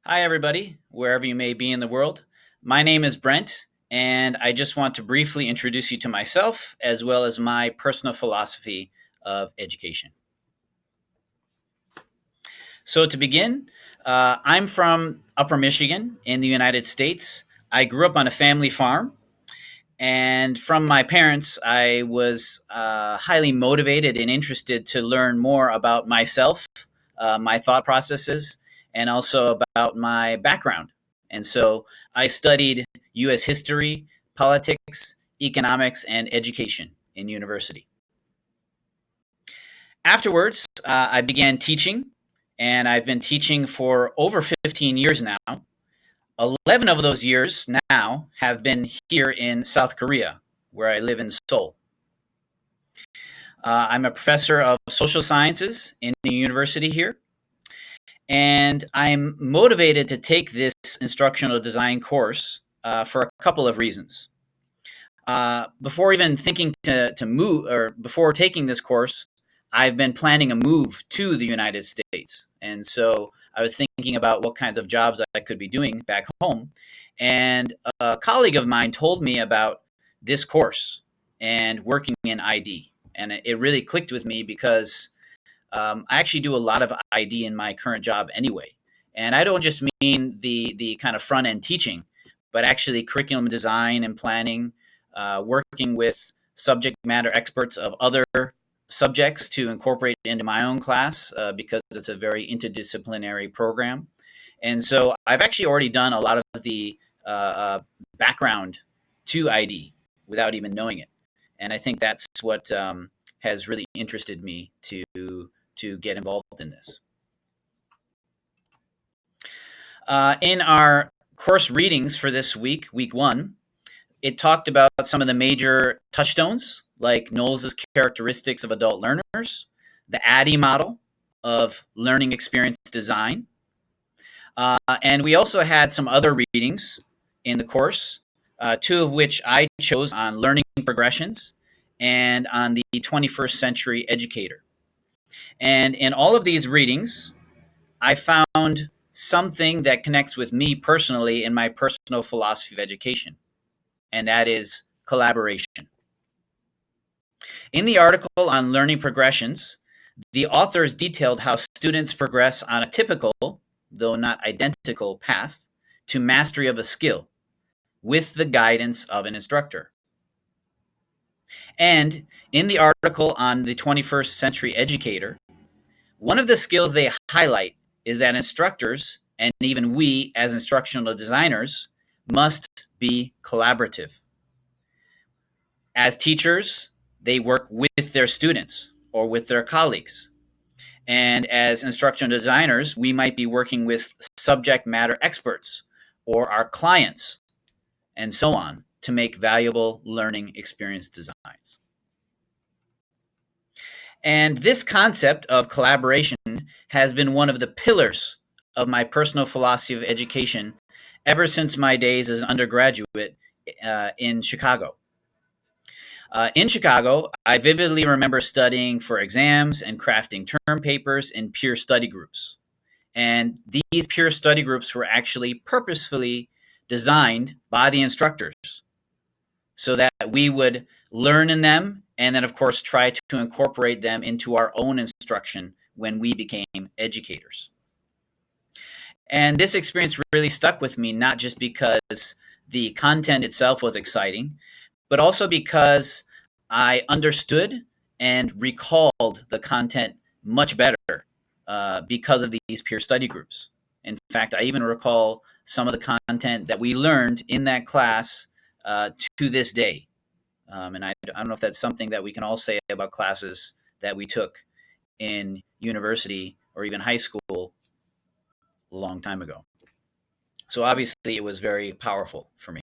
Hi, everybody, wherever you may be in the world. My name is Brent, and I just want to briefly introduce you to myself as well as my personal philosophy of education. So, to begin, I'm from Upper Michigan in the United States. I grew up on a family farm, and from my parents, I was highly motivated and interested to learn more about myself, my thought processes, and also about my background. And so I studied U.S. history, politics, economics, and education in university. Afterwards, I began teaching, and I've been teaching for over 15 years now. 11 of those years now have been here in South Korea, where I live in Seoul. I'm a professor of social sciences in the university here, and I'm motivated to take this instructional design course for a couple of reasons. Before even thinking to move, or before taking this course, I've been planning a move to the United States. And so I was thinking about what kinds of jobs I could be doing back home. And a colleague of mine told me about this course and working in ID. And it really clicked with me because I actually do a lot of ID in my current job anyway. And I don't just mean the kind of front end teaching, but actually curriculum design and planning, working with subject matter experts of other subjects to incorporate into my own class because it's a very interdisciplinary program. And so I've actually already done a lot of the background to ID without even knowing it. And I think that's what has really interested me to get involved in this. In our course readings for this week, week one, it talked about some of the major touchstones, like Knowles' characteristics of adult learners, the ADDIE model of learning experience design. And we also had some other readings in the course, two of which I chose on learning progressions and on the 21st century educator. And in all of these readings, I found something that connects with me personally in my personal philosophy of education, and that is collaboration. In the article on learning progressions, the authors detailed how students progress on a typical, though not identical, path to mastery of a skill with the guidance of an instructor. And in the article on the 21st century educator, one of the skills they highlight is that instructors, and even we as instructional designers, must be collaborative. As teachers, they work with their students or with their colleagues. And as instructional designers, we might be working with subject matter experts or our clients and so on to make valuable learning experience designs. And this concept of collaboration has been one of the pillars of my personal philosophy of education ever since my days as an undergraduate in Chicago. In Chicago, I vividly remember studying for exams and crafting term papers in peer study groups. And these peer study groups were actually purposefully designed by the instructors so that we would learn in them and then, of course, try to incorporate them into our own instruction when we became educators. And this experience really stuck with me, not just because the content itself was exciting, but also because I understood and recalled the content much better because of these peer study groups. In fact, I even recall some of the content that we learned in that class to this day. And I don't know if that's something that we can all say about classes that we took in university or even high school a long time ago. So obviously, it was very powerful for me.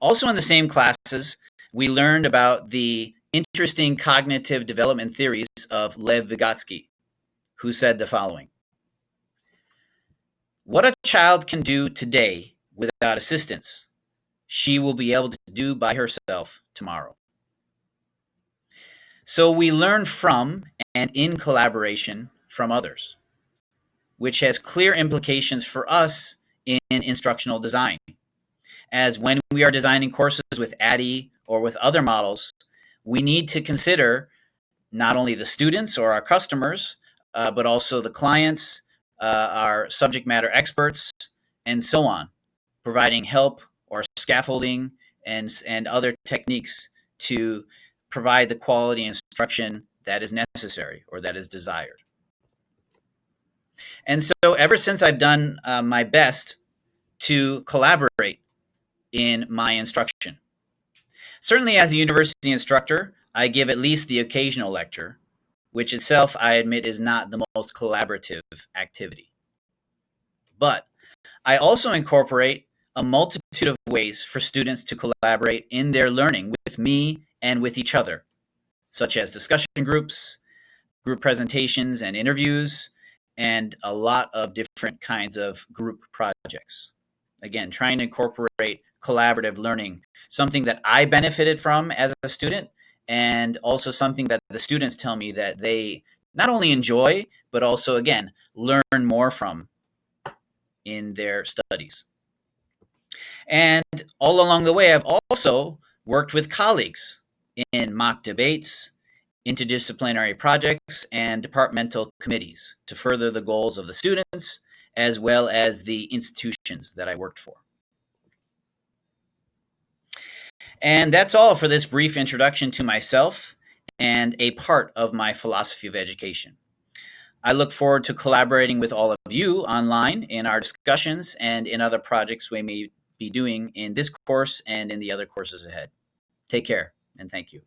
Also, in the same classes, we learned about the interesting cognitive development theories of Lev Vygotsky, who said the following: "What a child can do today without assistance, she will be able to do by herself tomorrow." So we learn from and in collaboration from others. which has clear implications for us in instructional design. As when we are designing courses with ADDIE or with other models, we need to consider not only the students or our customers, but also the clients, our subject matter experts, and so on, providing help or scaffolding and other techniques to provide the quality instruction that is necessary or that is desired. And so ever since I've done my best to collaborate in my instruction. Certainly as a university instructor, I give at least the occasional lecture, which itself I admit is not the most collaborative activity. But I also incorporate a multitude of ways for students to collaborate in their learning with me and with each other, such as discussion groups, group presentations and interviews, and a lot of different kinds of group projects. Again, trying to incorporate collaborative learning, something that I benefited from as a student, and also something that the students tell me that they not only enjoy, but also, again, learn more from in their studies. And all along the way, I've also worked with colleagues in mock debates, interdisciplinary projects, and departmental committees to further the goals of the students as well as the institutions that I worked for. And that's all for this brief introduction to myself and a part of my philosophy of education. I look forward to collaborating with all of you online in our discussions and in other projects we may be doing in this course and in the other courses ahead. Take care, and thank you.